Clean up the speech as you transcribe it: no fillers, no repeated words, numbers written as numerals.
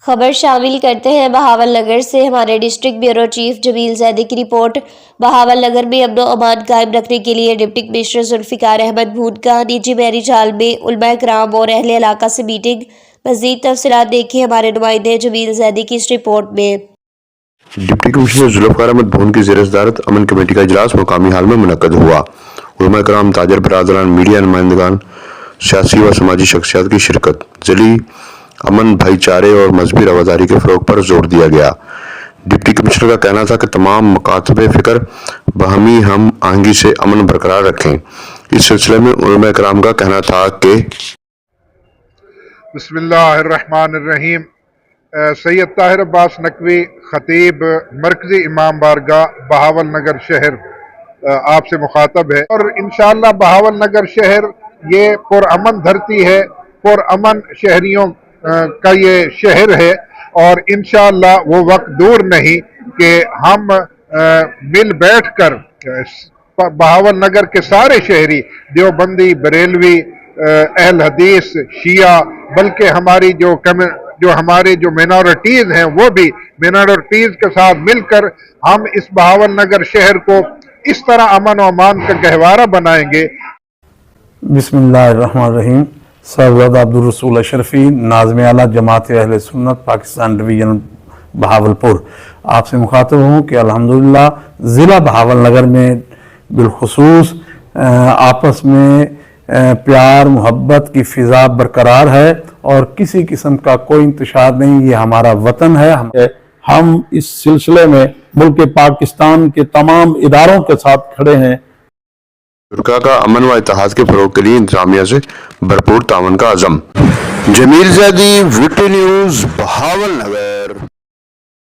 خبر شامل کرتے ہیں بہاول نگر سے۔ ہمارے ڈسٹرکٹ بیورو چیف جمیل زیدی کی رپورٹ۔ بہاول نگر میں امن و امان قائم رکھنے کے لیے ڈپٹی کمشنر ذوالفقار احمد بھون کا نجی میرج ہال میں علماء کرام اور اہل علاقہ سے میٹنگ۔ مزید تفصیلات دیکھیں ہمارے نمائندے جمیل زیدی کی اس رپورٹ میں۔ ڈپٹی کمشنر ذوالفقار احمد بھون کی زیر صدارت امن کمیٹی کا اجلاس مقامی حال میں منعقد ہوا۔ علماء کرام، تاجر برادران، میڈیا نمائندگان، سیاسی و سماجی شخصیات کی شرکت۔ ذیلی امن، بھائی چارے اور مذہبی رواداری کے فروغ پر زور دیا گیا۔ ڈپٹی کمشنر کا کہنا تھا کہ تمام مکاتب فکر باہمی ہم آہنگی سے امن برقرار رکھیں۔ اس سلسلے میں علماء کرام کا کہنا تھا کہ بسم اللہ الرحمن الرحیم۔ سید طاہر عباس نقوی، خطیب مرکزی امام بارگاہ بہاول نگر شہر آپ سے مخاطب ہے، اور انشاءاللہ بہاول نگر شہر یہ پرامن دھرتی ہے، پرامن شہریوں کا یہ شہر ہے، اور انشاءاللہ وہ وقت دور نہیں کہ ہم مل بیٹھ کر بہاول نگر کے سارے شہری، دیوبندی، بریلوی، اہل حدیث، شیعہ، بلکہ ہماری جو مینورٹیز ہیں وہ بھی مینورٹیز کے ساتھ مل کر ہم اس بہاول نگر شہر کو اس طرح امن و امان کا گہوارہ بنائیں گے۔ بسم اللہ الرحمن الرحیم۔ سرورد عبدالرسول اشرفی، ناظم اعلیٰ جماعت اہل سنت پاکستان ڈویژن بہاولپور، آپ سے مخاطب ہوں کہ الحمدللہ ضلع بہاول نگر میں بالخصوص آپس میں پیار محبت کی فضا برقرار ہے اور کسی قسم کا کوئی انتشار نہیں۔ یہ ہمارا وطن ہے۔ ہم اس سلسلے میں ملک پاکستان کے تمام اداروں کے ساتھ کھڑے ہیں۔ ترکا کا امن و اتحاد کے فروغ کے لیے انتظامیہ سے بھرپور تعاون کا عزم۔ جمیل زیدی، وکٹری نیوز، بہاول نگر۔